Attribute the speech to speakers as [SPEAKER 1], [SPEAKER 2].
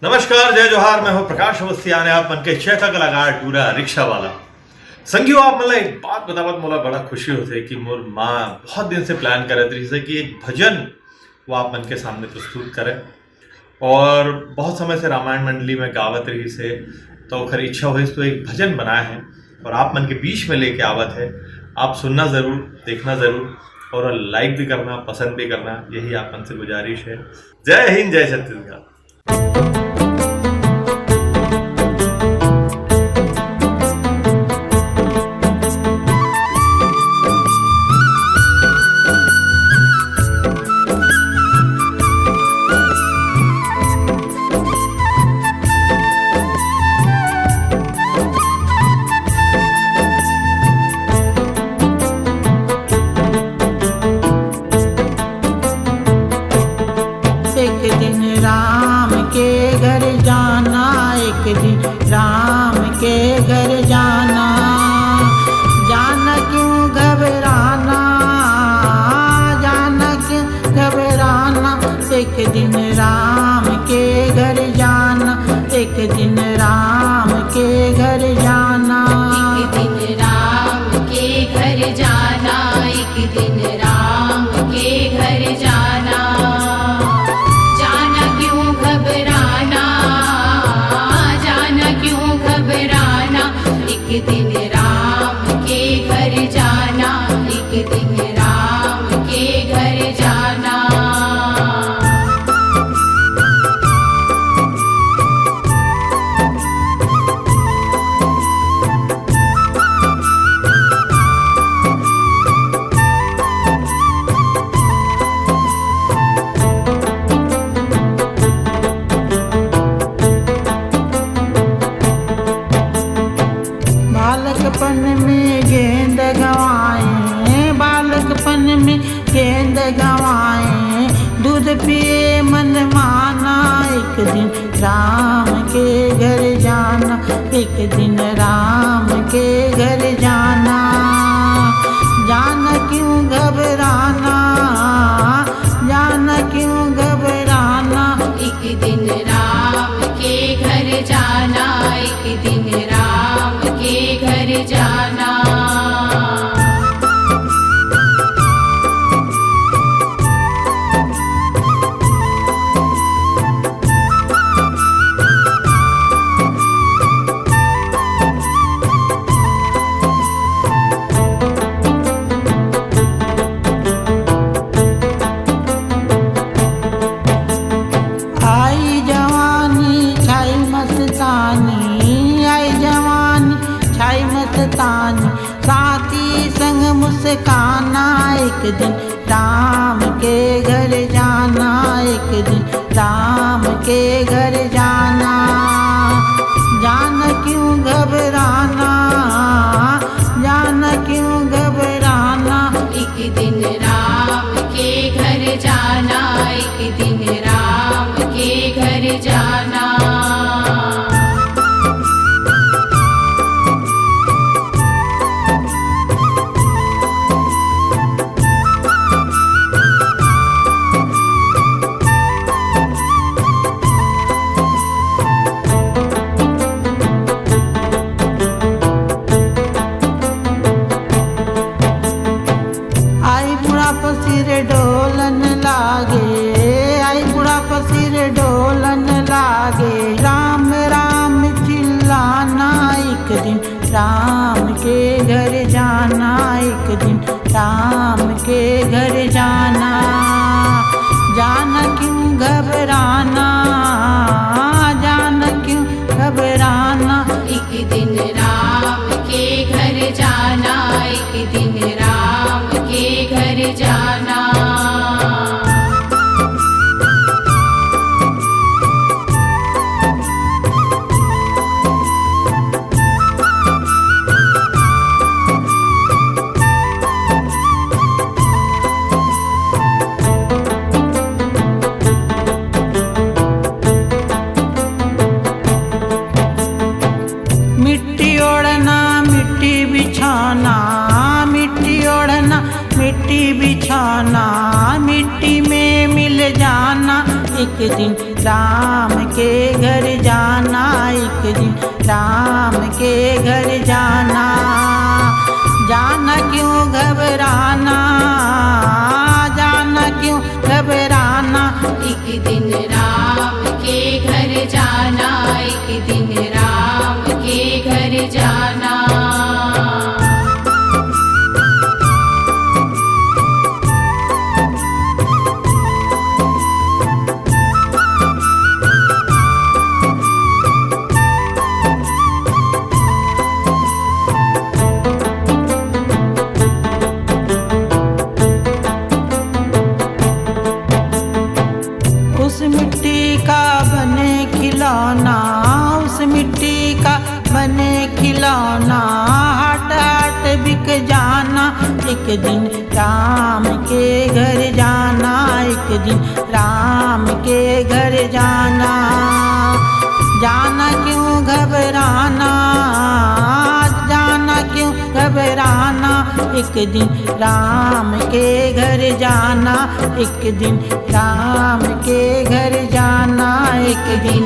[SPEAKER 1] नमस्कार, जय जोहार। मैं हूं प्रकाश अवस्थी आने आप मन के चेता कलाकार टूरा रिक्शा वाला संगियो। आप मतलब एक बात बतावत मोला बड़ा खुशी होते कि मोर माँ बहुत दिन से प्लान करत रही से कि एक भजन वो आप मन के सामने प्रस्तुत करे, और बहुत समय से रामायण मंडली में गावत रही से तो खर इच्छा हुई तो एक भजन बनाए हैं और आप मन के बीच में लेके आवत है। आप सुनना ज़रूर, देखना ज़रूर और लाइक भी करना, पसंद भी करना, यही आप मन से गुजारिश है। जय हिंद, जय छत्तीसगढ़।
[SPEAKER 2] एक दिन राम के घर जाना, एक दिन राम के घर जाना, जाना क्यों घबराना, जाना क्यों घबराना। एक दिन राम के घर जाना, एक दिन राम के घर जाना,
[SPEAKER 3] एक दिन राम के घर जाना, एक दिन राम के घर जाना, जाना क्यों घबराना, जाना क्यों घबराना। एक दिन राम के घर जाना, एक दिन राम के घर जाना।
[SPEAKER 2] बालकपन में गेंद गवाए, बालकपन में गेंद गवाए, दूध पिए मन माना। एक दिन राम के घर जाना, एक दिन राम के घर जाना, जाना क्यों घबराना, जाना क्यों घबराना।
[SPEAKER 3] एक दिन राम के घर जाना, एक दिन राम के घर जाना।
[SPEAKER 2] आई जवानी छाई मस्तानी, आई जवानी छाई मस्तानी, साथी संग मुस्काना। एक दिन राम के घर जाना, एक दिन राम के घर जाना, जाना क्यों घबराना, जाना क्यों घबराना।
[SPEAKER 3] एक दिन राम के घर जाना, एक दिन राम के घर जाना।
[SPEAKER 2] आई बुढ़ापा सिर डोलन लागे, आई बुढ़ापा सिर डोलन लागे,
[SPEAKER 3] जाना, एक दिन राम के घर जाना।
[SPEAKER 2] उस मिट्टी का बने खिलौना, उस मिट्टी का बने खिलौना, हट हट बिक जाना, एक दिन राम के घर जाना, एक दिन राम के घर जाना। जाना क्यों घबराना, जाना क्यों घबराना, एक दिन राम के घर जाना, एक दिन राम के घर जाना, एक दिन